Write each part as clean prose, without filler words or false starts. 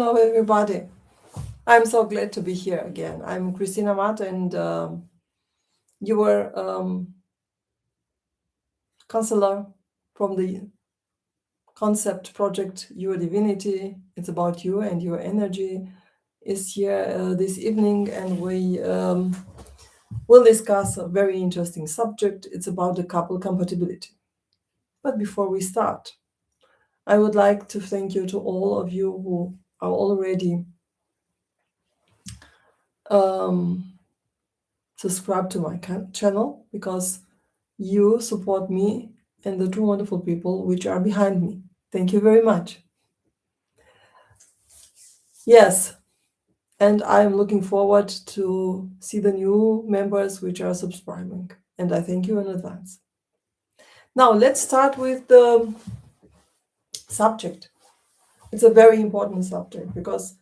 Hello, everybody. I'm so glad to be here again. I'm Kristina Mat, and you were counselor from the concept project Your Divinity. It's about you, and your energy is here this evening, and we will discuss a very interesting subject. It's about the couple compatibility. But before we start, I would like to thank you to all of you who are already subscribe to my channel, because you support me and the two wonderful people which are behind me. Thank you very much. Yes, and I'm looking forward to see the new members which are subscribing, and I thank you in advance. Now let's start with the subject. It's a very important subject because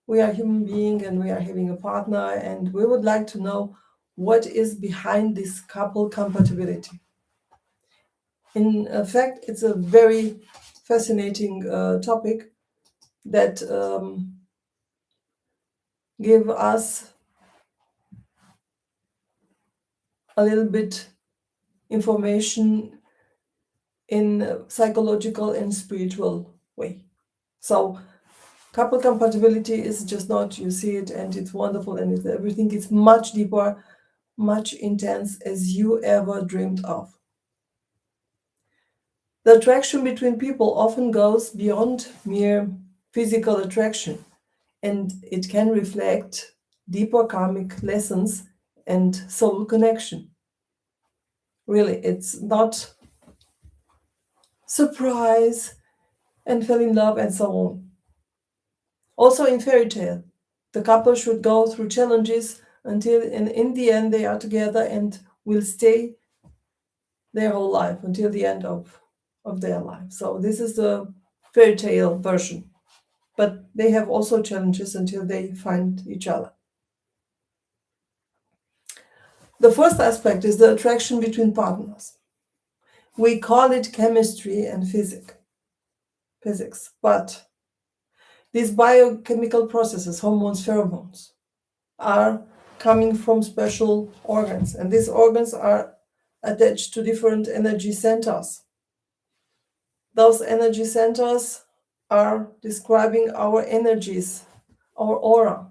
we are human beings and we are having a partner, and we would like to know what is behind this couple compatibility. In fact, it's a very fascinating topic that give us a little bit information in a psychological and spiritual way. So couple compatibility is just not you see it and it's wonderful and it's everything. It's much deeper, much intense as you ever dreamed of. The attraction between people often goes beyond mere physical attraction, and it can reflect deeper karmic lessons and soul connection. Really, it's not surprise and fell in love and so on. Also in fairy tale, the couple should go through challenges until in the end they are together and will stay their whole life until the end of their life. So this is the fairy tale version. But they have also challenges until they find each other. The first aspect is the attraction between partners. We call it chemistry and physics, but these biochemical processes, hormones, pheromones, are coming from special organs, and these organs are attached to different energy centers. Those energy centers are describing our energies, our aura.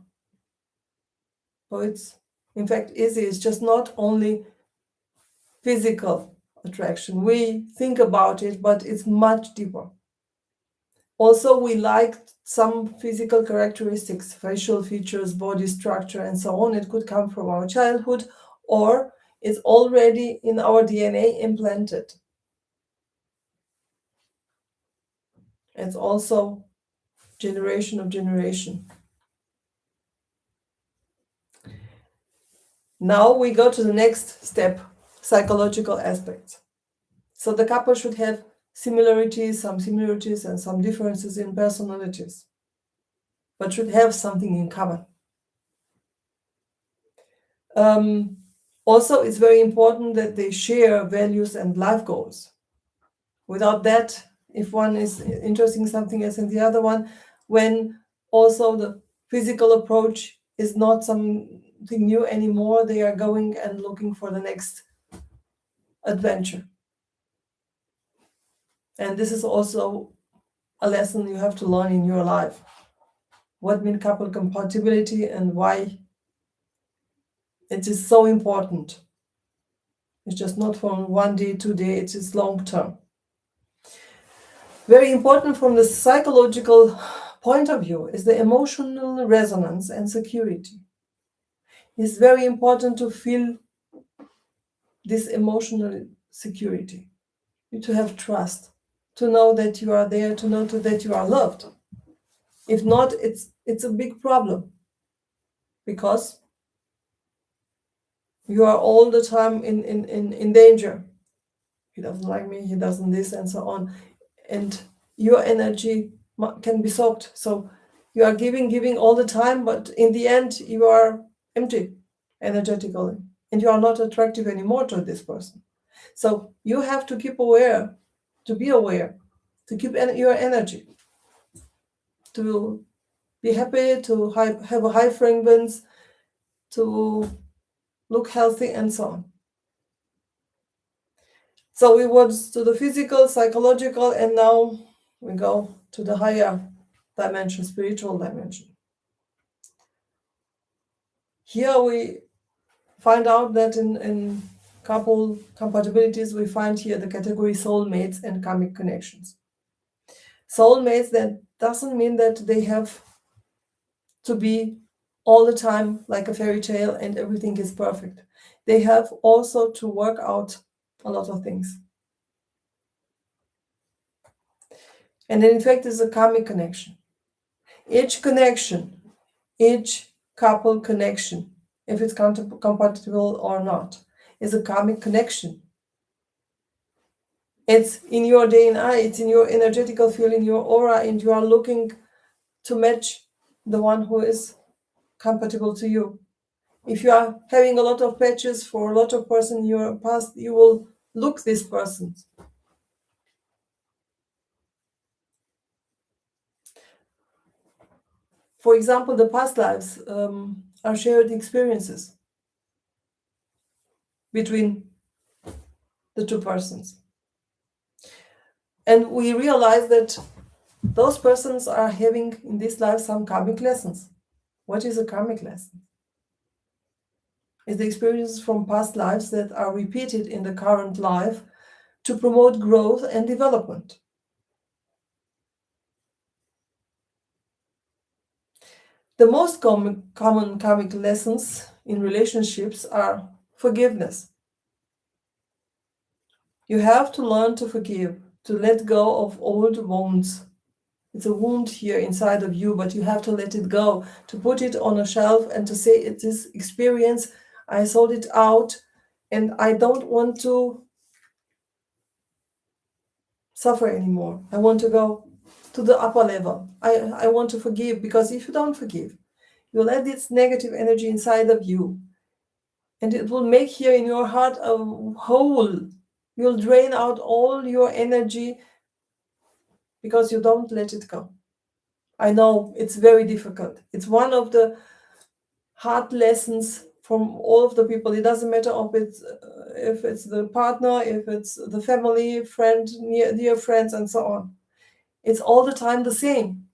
So it's in fact easy. It's just not only physical attraction. We think about it, but it's much deeper. Also, we like some physical characteristics, facial features, body structure, and so on. It could come from our childhood, or it's already in our DNA implanted. It's also generation of generation. Now we go to the next step, psychological aspects. So the couple should have some similarities and some differences in personalities, but should have something in common. Also, it's very important that they share values and life goals. Without that, if one is interested in something else and the other one, when also the physical approach is not something new anymore, they are going and looking for the next adventure. And this is also a lesson you have to learn in your life. What means couple compatibility and why it is so important. It's just not from 1 day, 2 days, it is long term. Very important from the psychological point of view is the emotional resonance and security. It's very important to feel this emotional security, to have trust, to know that you are there, to know that you are loved. If not, it's a big problem, because you are all the time in danger. He doesn't like me, he doesn't this, and so on. And your energy can be soaked. So you are giving all the time, but in the end, you are empty energetically, and you are not attractive anymore to this person. So you have to keep aware, to be aware, to keep your energy, to be happy, to have a high frequency, to look healthy, and so on. So we went to the physical, psychological, and now we go to the higher dimension, spiritual dimension. Here we find out that in couple compatibilities, we find here the category soulmates and karmic connections. Soulmates, that doesn't mean that they have to be all the time like a fairy tale and everything is perfect. They have also to work out a lot of things. And in fact, it's a karmic connection. Each connection, each couple connection, if it's compatible or not, is a karmic connection. It's in your DNA, it's in your energetical field, in your aura, and you are looking to match the one who is compatible to you. If you are having a lot of patches for a lot of person in your past, you will look this person. For example, the past lives are shared experiences between the two persons. And we realize that those persons are having in this life some karmic lessons. What is a karmic lesson? It's the experiences from past lives that are repeated in the current life to promote growth and development. The most common karmic lessons in relationships are forgiveness. You have to learn to forgive, to let go of old wounds. It's a wound here inside of you, but you have to let it go, to put it on a shelf and to say, it is experience, I sold it out, and I don't want to suffer anymore. I want to go to the upper level. I want to forgive, because if you don't forgive, you let this negative energy inside of you, and it will make here in your heart a hole. You'll drain out all your energy because you don't let it go. I know it's very difficult. It's one of the hard lessons from all of the people. It doesn't matter if it's the partner, if it's the family, friend, dear friends, and so on. It's all the time the same.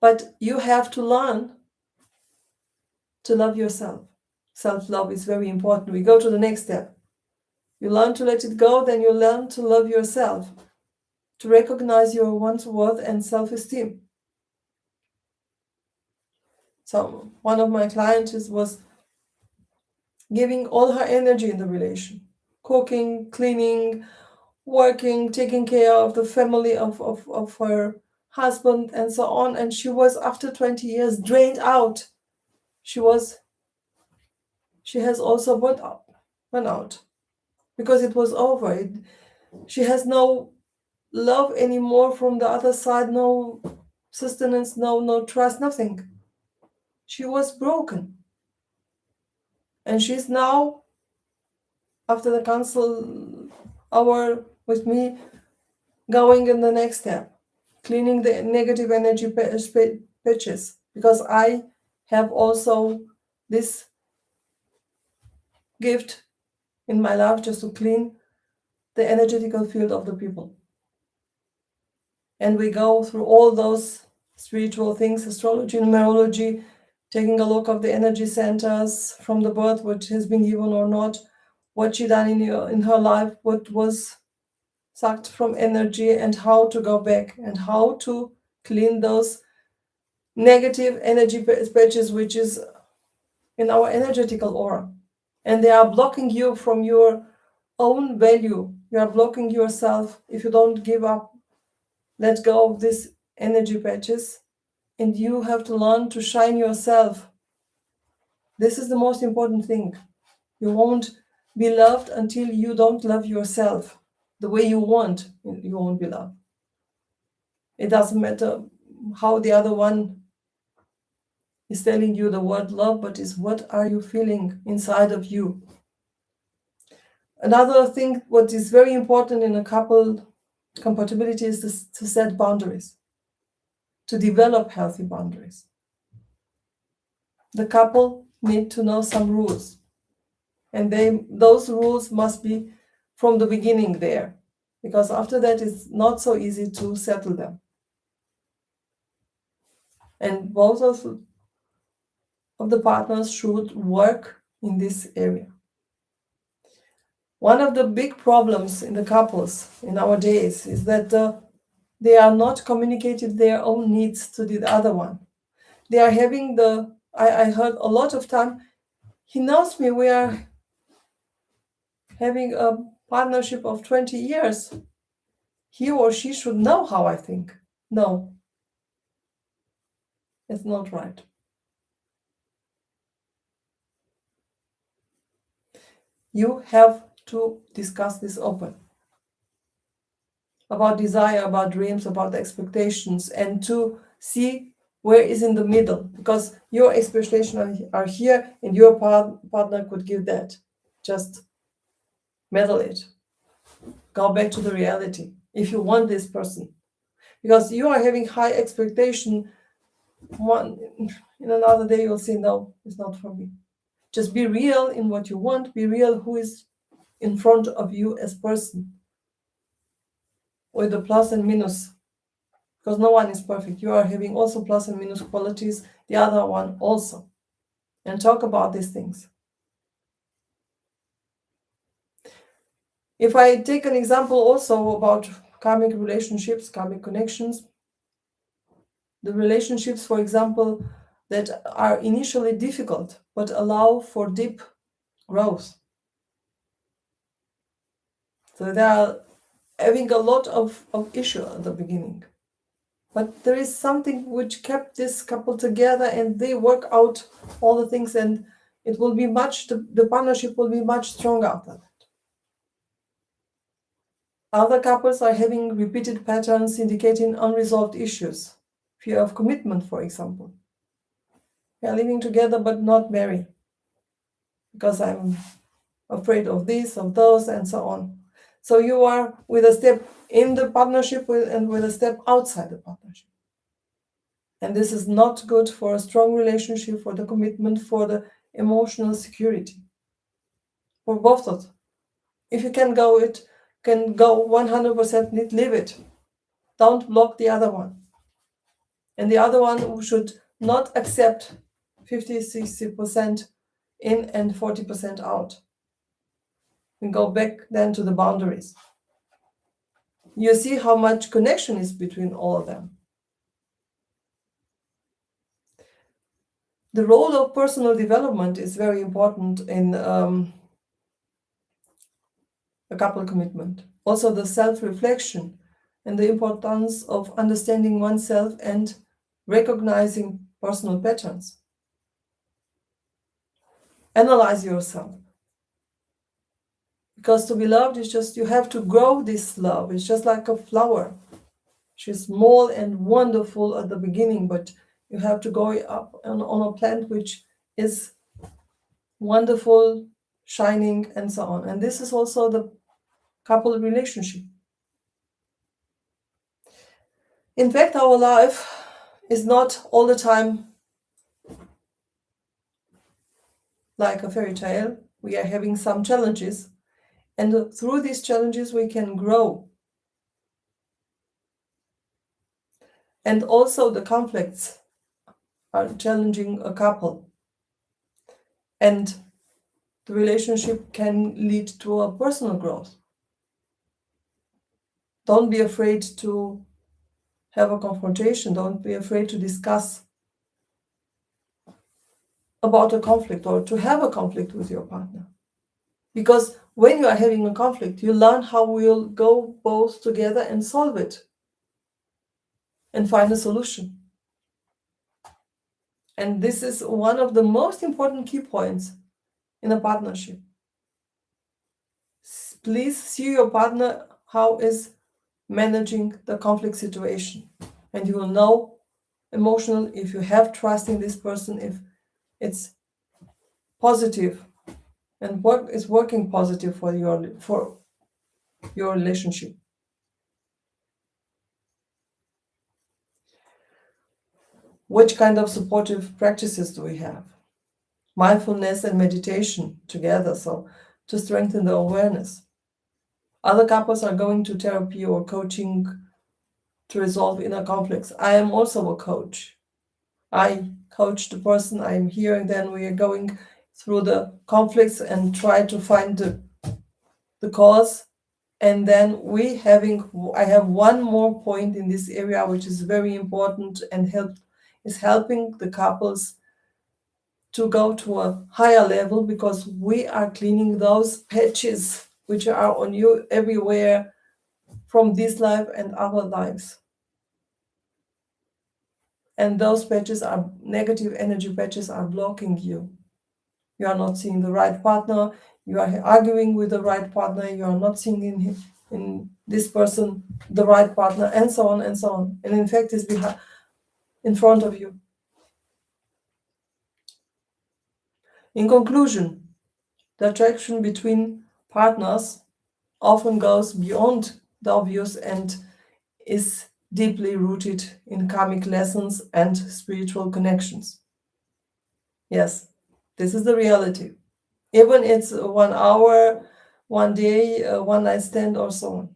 But you have to learn to love yourself. Self-love is very important. We go to the next step. You learn to let it go, then you learn to love yourself, to recognize your one's worth and self-esteem. So one of my clients was giving all her energy in the relation, cooking, cleaning, working, taking care of the family of her husband and so on. And she was, after 20 years, drained out. She has also burnt out because it was over. She has no love anymore from the other side, no sustenance, no trust, nothing. She was broken. And she's now, after the council hour with me, going in the next step, cleaning the negative energy patches, because I have also this gift in my life, just to clean the energetical field of the people. And we go through all those spiritual things, astrology, numerology, taking a look of the energy centers from the birth, what has been given or not, what she done in her life, what was sucked from energy, and how to go back and how to clean those negative energy patches which is in our energetical aura. And they are blocking you from your own value. You are blocking yourself if you don't give up, let go of these energy patches, and you have to learn to shine yourself. This is the most important thing. You won't be loved until you don't love yourself the way you want. You won't be loved. It doesn't matter how the other one is telling you the word love, but is what are you feeling inside of you. Another thing, what is very important in a couple compatibility, is to set boundaries. to develop healthy boundaries. The couple need to know some rules, and those rules must be from the beginning there, because after that it's not so easy to settle them. And both of the partners should work in this area. One of the big problems in the couples in our days is that they are not communicating their own needs to the other one. They are having I heard a lot of time, he knows me, we are having a partnership of 20 years. He or she should know how I think. No, it's not right. You have to discuss this open. About desire, about dreams, about expectations, and to see where is in the middle, because your expectations are here and your partner could give that. Just meddle it. Go back to the reality if you want this person, because you are having high expectation. In another day you'll say, no, it's not for me. Just be real in what you want. Be real who is in front of you as person, with the plus and minus, because no one is perfect. You are having also plus and minus qualities, the other one also, and talk about these things. If I take an example also about karmic relationships, karmic connections, the relationships, for example, that are initially difficult but allow for deep growth. So they are having a lot of issue at the beginning. But there is something which kept this couple together, and they work out all the things, and it will be the partnership will be much stronger after that. Other couples are having repeated patterns indicating unresolved issues. Fear of commitment, for example. We are living together but not married, because I'm afraid of this, of those, and so on. So you are with a step in the partnership and with a step outside the partnership. And this is not good for a strong relationship, for the commitment, for the emotional security. For both of them. If you can go 100%, leave it. Don't block the other one. And the other one should not accept 50-60% in and 40% out. We go back then to the boundaries. You see how much connection is between all of them. The role of personal development is very important in a couple commitment. Also the self-reflection and the importance of understanding oneself and recognizing personal patterns. Analyze yourself. Because to be loved is just, you have to grow this love. It's just like a flower. She's small and wonderful at the beginning, but you have to go up on a plant which is wonderful, shining, and so on. And this is also the couple relationship. In fact, our life is not all the time like a fairy tale. We are having some challenges, and through these challenges we can grow. And also the conflicts are challenging a couple. And the relationship can lead to a personal growth. Don't be afraid to have a confrontation. Don't be afraid to discuss about a conflict or to have a conflict with your partner. Because when you are having a conflict, you learn how you'll go both together and solve it and find a solution. And this is one of the most important key points in a partnership. Please see your partner how is managing the conflict situation, and you will know emotional if you have trust in this person, if it's positive and is working positive for your relationship. Which kind of supportive practices do we have? Mindfulness and meditation together, so to strengthen the awareness. Other couples are going to therapy or coaching to resolve inner conflicts. I am also a coach. I coach the person, I am here, and then we are going through the conflicts and try to find the cause. And then I have one more point in this area which is very important and is helping the couples to go to a higher level, because we are cleaning those patches which are on you everywhere from this life and other lives. And those patches are negative energy patches, are blocking you. You are not seeing the right partner, you are arguing with the right partner, you are not seeing in this person the right partner, and so on and so on. And in fact, it's in front of you. In conclusion, the attraction between partners often goes beyond the obvious and is deeply rooted in karmic lessons and spiritual connections. Yes, this is the reality. Even it's 1 hour, 1 day, one night stand, or so on.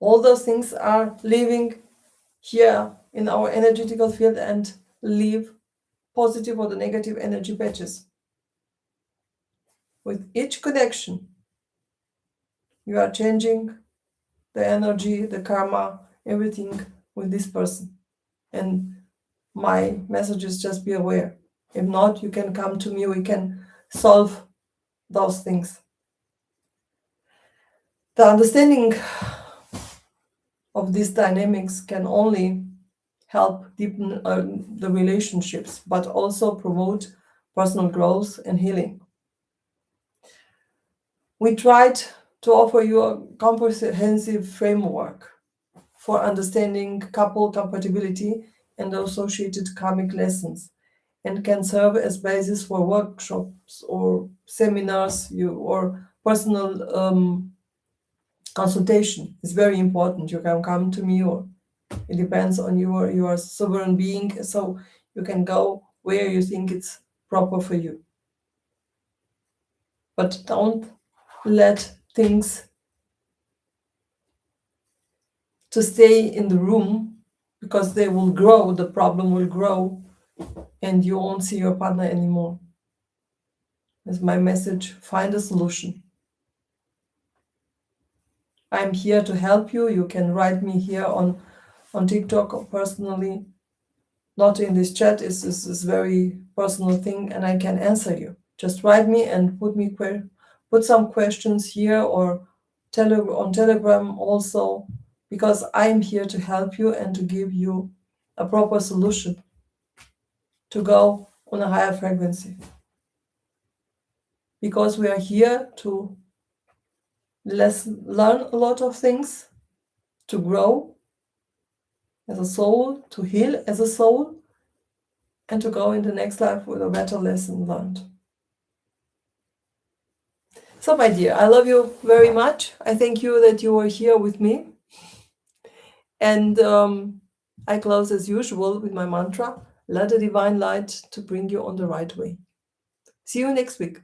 All those things are living here in our energetical field and leave positive or the negative energy patches. With each connection, you are changing the energy, the karma, everything with this person. And my message is just be aware. If not, you can come to me, we can solve those things. The understanding of these dynamics can only help deepen the relationships, but also promote personal growth and healing. We tried to offer you a comprehensive framework for understanding couple compatibility and the associated karmic lessons, and can serve as basis for workshops or seminars or personal consultation. Is very important. You can come to me, or it depends on your sovereign being, so you can go where you think it's proper for you. But don't let things to stay in the room, because they will grow, the problem will grow, and you won't see your partner anymore. That's my message. Find a solution. I'm here to help you. You can write me here on TikTok or personally, not in this chat. It's this very personal thing, and I can answer you. Just write me and put some questions here, or on Telegram also, because I'm here to help you and to give you a proper solution to go on a higher frequency. Because we are here to learn a lot of things, to grow as a soul, to heal as a soul, and to go in the next life with a better lesson learned. So, my dear, I love you very much. I thank you that you were here with me. And I close as usual with my mantra: let the divine light to bring you on the right way. See you next week.